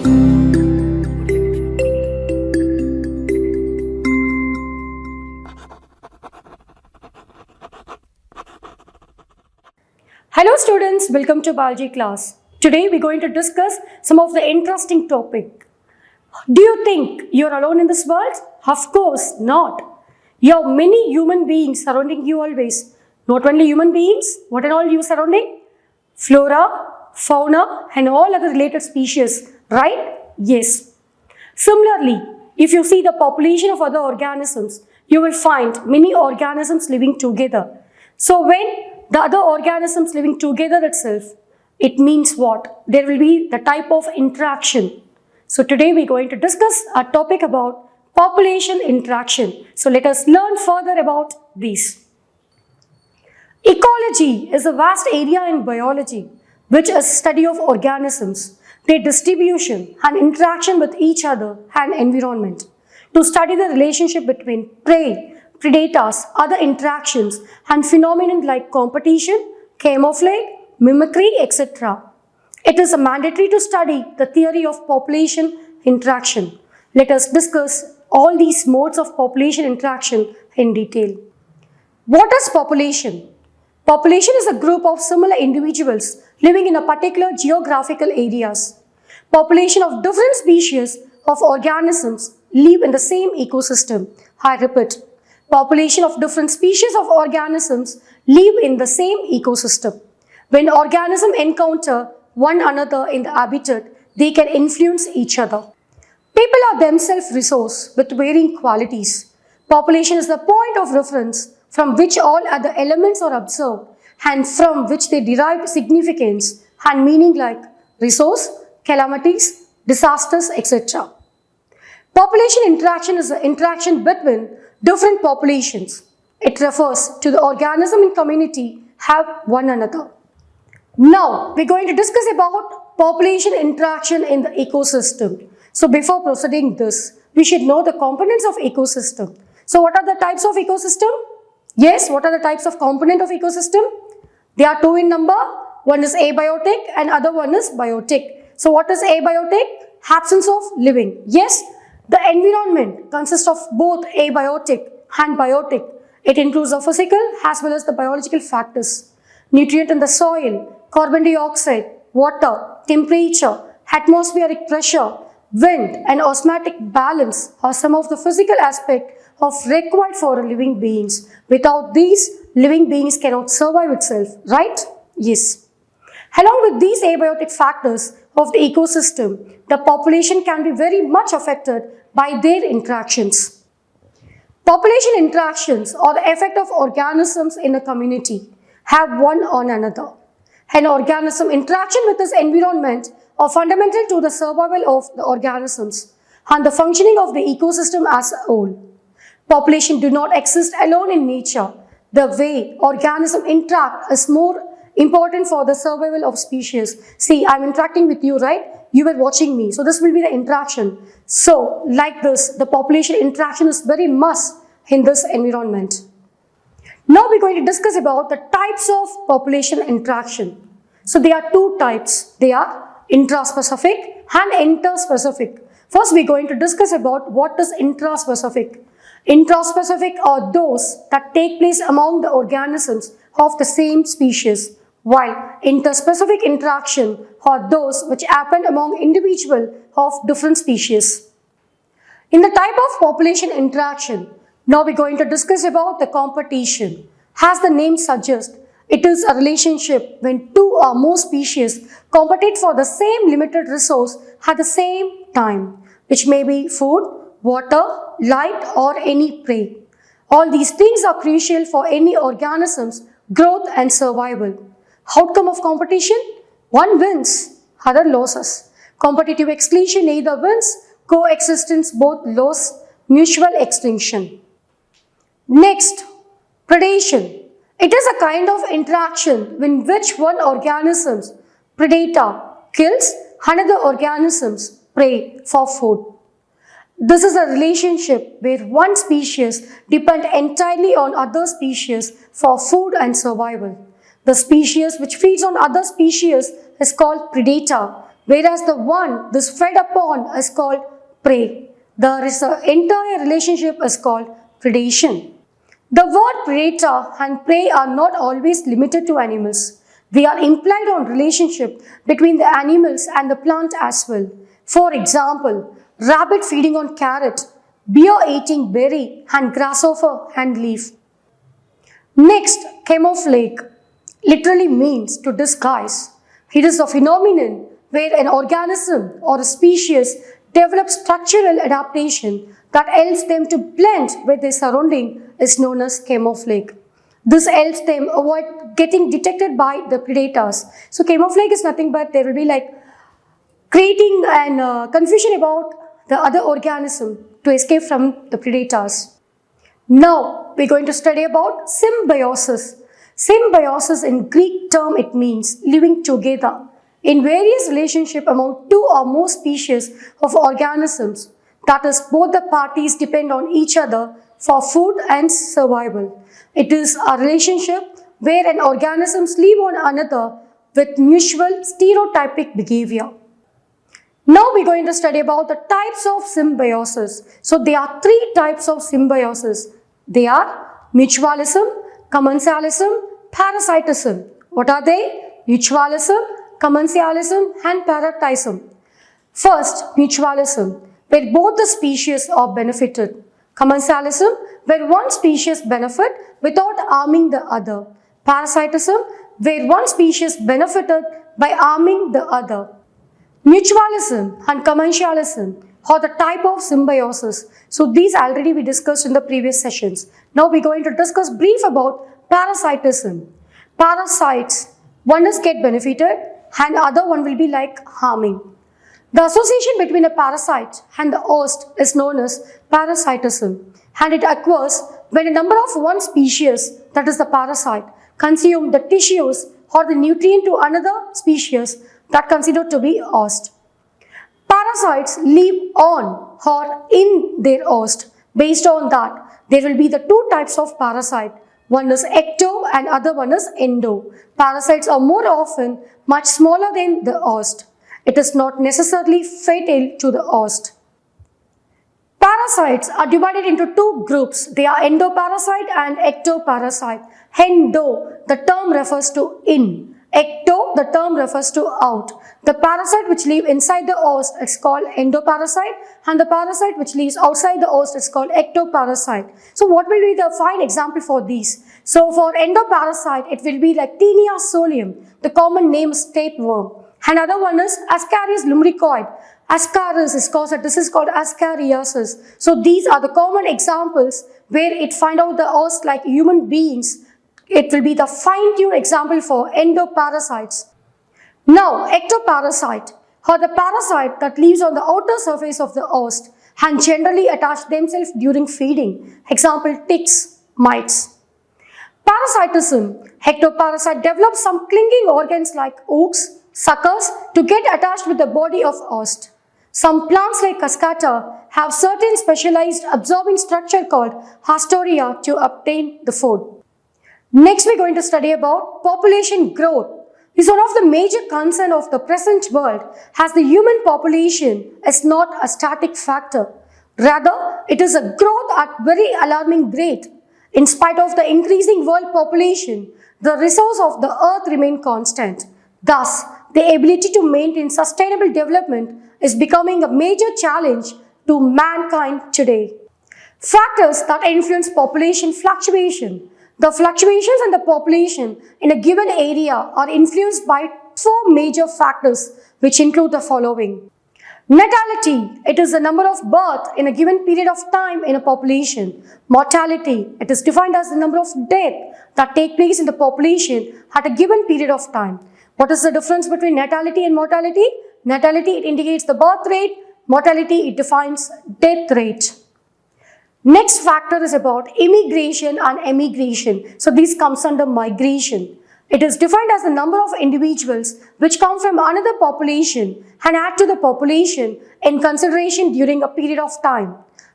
Hello students, welcome to biology class. Today we're going to discuss some of the interesting topic. Do you think you're alone in this world? Of course not. You have many human beings surrounding you always. Not only human beings, what are all you surrounding? Flora, fauna and all other related species, right? Yes. Similarly, if you see the population of other organisms, you will find many organisms living together. So when the other organisms living together itself, it means what? There will be the type of interaction. So today we're going to discuss a topic about population interaction. So let us learn further about these. Ecology is a vast area in biology which is study of organisms, their distribution and interaction with each other and environment. To study the relationship between prey, predators, other interactions and phenomena like competition, camouflage, mimicry, etc. It is mandatory to study the theory of population interaction. Let us discuss all these modes of population interaction in detail. What is population? Population is a group of similar individuals living in a particular geographical areas. Population of different species of organisms live in the same ecosystem. I repeat, population of different species of organisms live in the same ecosystem. When organisms encounter one another in the habitat, they can influence each other. People are themselves resources with varying qualities. Population is the point of reference from which all other elements are observed and from which they derive significance and meaning like resource, calamities, disasters, etc. Population interaction is the interaction between different populations. It refers to the organism in community have one another. Now, we're going to discuss about population interaction in the ecosystem. So, before proceeding this, we should know the components of ecosystem. So, what are the types of ecosystem? Yes, what are the types of component of ecosystem? They are two in number. One is abiotic and other one is biotic. So, what is abiotic? Absence of living. Yes, the environment consists of both abiotic and biotic. It includes the physical as well as the biological factors. Nutrient in the soil, carbon dioxide, water, temperature, atmospheric pressure, wind and osmotic balance are some of the physical aspects of required for living beings. Without these, living beings cannot survive itself, right? Yes. Along with these abiotic factors of the ecosystem, the population can be very much affected by their interactions. Population interactions or the effect of organisms in a community have one on another. An organism interaction with its environment are fundamental to the survival of the organisms and the functioning of the ecosystem as a whole. Population do not exist alone in nature. The way organisms interact is more important for the survival of species. See, I'm interacting with you, right? You were watching me. So this will be the interaction. So like this, the population interaction is very must in this environment. Now we're going to discuss about the types of population interaction. So there are two types. They are intraspecific and interspecific. First we're going to discuss about what is intraspecific. Intraspecific are those that take place among the organisms of the same species, while interspecific interaction are those which happen among individuals of different species. In the type of population interaction, now we're going to discuss about the competition. As the name suggests, it is a relationship when two or more species compete for the same limited resource at the same time, which may be food, water, light or any prey. All these things are crucial for any organism's growth and survival. Outcome of competition? One wins, other loses. Competitive exclusion either wins, coexistence both lose, mutual extinction. Next, predation. It is a kind of interaction in which one organism's predator kills another organism's prey for food. This is a relationship where one species depends entirely on other species for food and survival. The species which feeds on other species is called predator, whereas the one this fed upon is called prey. There is an entire relationship is called predation. The word predator and prey are not always limited to animals. They are implied on relationship between the animals and the plant as well. For example, rabbit feeding on carrot, bear eating berry and grasshopper and leaf. Next, camouflage literally means to disguise. It is a phenomenon where an organism or a species develops structural adaptation that helps them to blend with their surrounding is known as camouflage. This helps them avoid getting detected by the predators. So camouflage is nothing but there will be like creating an confusion about the other organism to escape from the predators. Now we're going to study about symbiosis. Symbiosis in Greek term it means living together in various relationship among two or more species of organisms. That is, both the parties depend on each other for food and survival. It is a relationship where an organisms live on another with mutual stereotypic behavior. Now we're going to study about the types of symbiosis. So there are three types of symbiosis. They are mutualism, commensalism, parasitism. What are they? Mutualism, commensalism and parasitism. First, mutualism, where both the species are benefited. Commensalism, where one species benefit without harming the other. Parasitism, where one species benefited by harming the other. Mutualism and commensalism are the type of symbiosis. So these already we discussed in the previous sessions. Now we're going to discuss brief about parasitism. Parasites, one is get benefited and other one will be like harming. The association between a parasite and the host is known as parasitism, and it occurs when a number of one species, that is the parasite, consume the tissues or the nutrient to another species that considered to be host. Parasites live on or in their host. Based on that, there will be the two types of parasite. One is ecto and other one is endo. Parasites are more often much smaller than the host. It is not necessarily fatal to the host. Parasites are divided into two groups. They are endoparasite and ectoparasite. Endo, the term refers to in. Ecto, the term refers to out. The parasite which live inside the host is called endoparasite, and the parasite which lives outside the host is called ectoparasite. So what will be the fine example for these? So for endoparasite, it will be like Taenia solium. The common name is tapeworm. Another one is Ascaris lumbricoid. Ascaris is caused, this is called ascariasis. So these are the common examples where it find out the host like human beings. It will be the fine-tuned example for endoparasites. Now, ectoparasite are the parasite that lives on the outer surface of the host and generally attach themselves during feeding. Example, ticks, mites. Parasitism. Ectoparasite develops some clinging organs like hooks, suckers to get attached with the body of host. Some plants like Cascata have certain specialized absorbing structure called hastoria to obtain the food. Next, we're going to study about population growth. This is one of the major concerns of the present world, as the human population is not a static factor. Rather, it is a growth at very alarming rate. In spite of the increasing world population, the resources of the earth remain constant. Thus, the ability to maintain sustainable development is becoming a major challenge to mankind today. Factors that influence population fluctuation. The fluctuations in the population in a given area are influenced by four major factors which include the following. Natality, it is the number of births in a given period of time in a population. Mortality, it is defined as the number of deaths that take place in the population at a given period of time. What is the difference between natality and mortality? Natality, it indicates the birth rate. Mortality, it defines death rate. Next factor is about immigration and emigration. So this comes under migration. It is defined as the number of individuals which come from another population and add to the population in consideration during a period of time.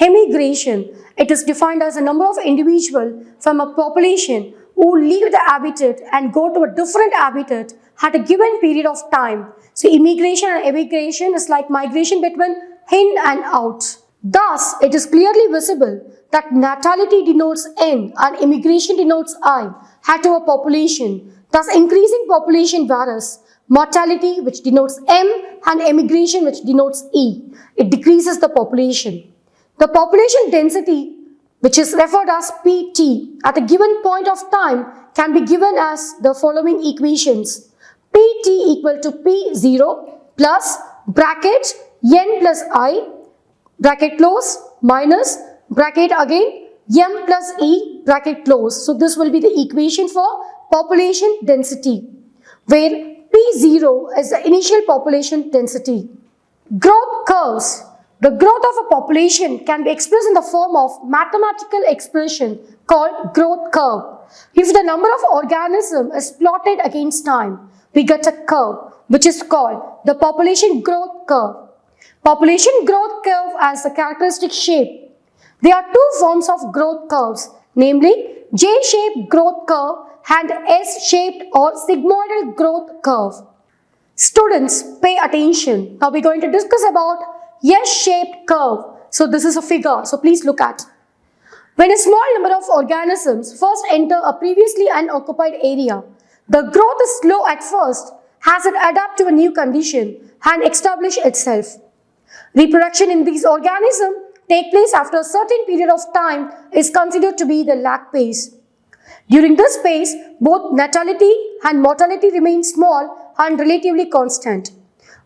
Emigration, it is defined as the number of individuals from a population who leave the habitat and go to a different habitat at a given period of time. So immigration and emigration is like migration between in and out. Thus, it is clearly visible that natality denotes N and immigration denotes I had to a population. Thus, increasing population varies. Mortality, which denotes M, and emigration, which denotes E. It decreases the population. The population density, which is referred as PT, at a given point of time can be given as the following equations. PT equal to P0 plus bracket N plus I, bracket close, minus bracket again M plus E, bracket close. So this will be the equation for population density, where P0 is the initial population density. Growth curves. The growth of a population can be expressed in the form of mathematical expression called growth curve. If the number of organisms is plotted against time, we get a curve which is called the population growth curve. Population growth curve has a characteristic shape. There are two forms of growth curves, namely J-shaped growth curve and S-shaped or sigmoidal growth curve. Students, pay attention. Now we're going to discuss about S-shaped curve. So this is a figure, so please look at. When a small number of organisms first enter a previously unoccupied area, the growth is slow at first as it adapts to a new condition and establishes itself. Reproduction in these organisms take place after a certain period of time is considered to be the lag phase. During this phase, both natality and mortality remain small and relatively constant.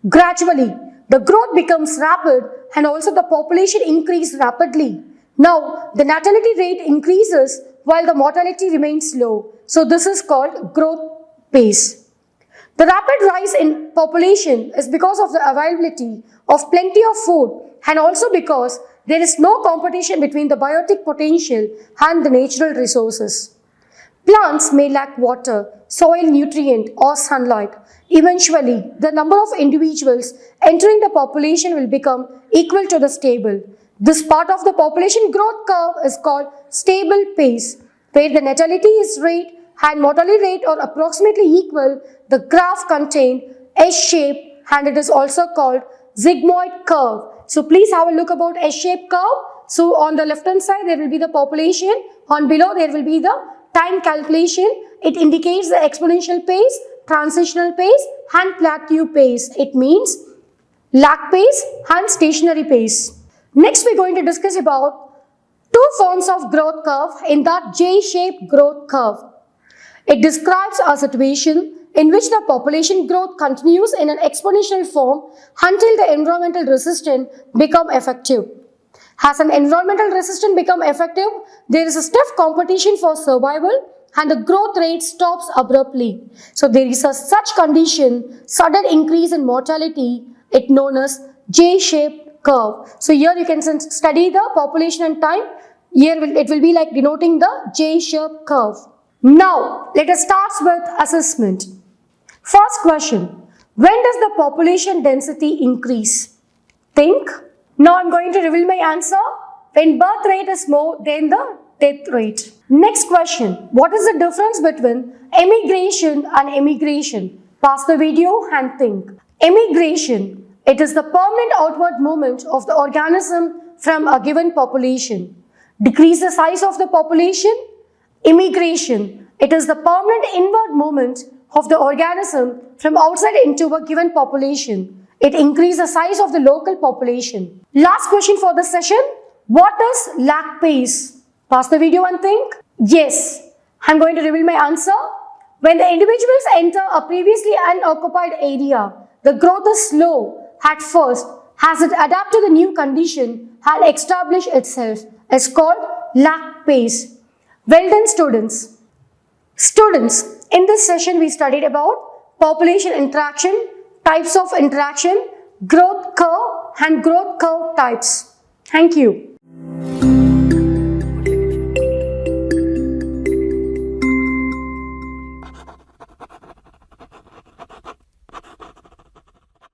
Gradually, the growth becomes rapid and also the population increases rapidly. Now, the natality rate increases while the mortality remains low. So this is called growth phase. The rapid rise in population is because of the availability of plenty of food and also because there is no competition between the biotic potential and the natural resources. Plants may lack water, soil nutrient or sunlight. Eventually, the number of individuals entering the population will become equal to the stable. This part of the population growth curve is called stable phase, where the natality rate and mortality rate are approximately equal. The graph contains S-shape and it is also called sigmoid curve. So please have a look about S-shaped curve. So on the left hand side there will be the population, on below there will be the time calculation. It indicates the exponential pace, transitional pace and plateau pace. It means lag pace and stationary pace. Next we are going to discuss about two forms of growth curve in that J-shaped growth curve. It describes a situation in which the population growth continues in an exponential form until the environmental resistance become effective. As an environmental resistance become effective, there is a stiff competition for survival and the growth rate stops abruptly. So there is a such condition, sudden increase in mortality, it known as J-shaped curve. So here you can study the population and time. Here it will be like denoting the J-shaped curve. Now let us start with assessment. First question, when does the population density increase? Think. Now I am going to reveal my answer. When birth rate is more than the death rate. Next question, what is the difference between emigration and immigration? Pause the video and think. Emigration, it is the permanent outward movement of the organism from a given population. Decrease the size of the population. Immigration, it is the permanent inward movement of the organism from outside into a given population. It increases the size of the local population. Last question for this session, what is lag pace? Pause the video and think. Yes, I am going to reveal my answer. When the individuals enter a previously unoccupied area, the growth is slow at first as it adapts to the new condition and establishes itself. It's called lag pace. Well done, students. Students, in this session we studied about population interaction, types of interaction, growth curve and growth curve types. Thank you.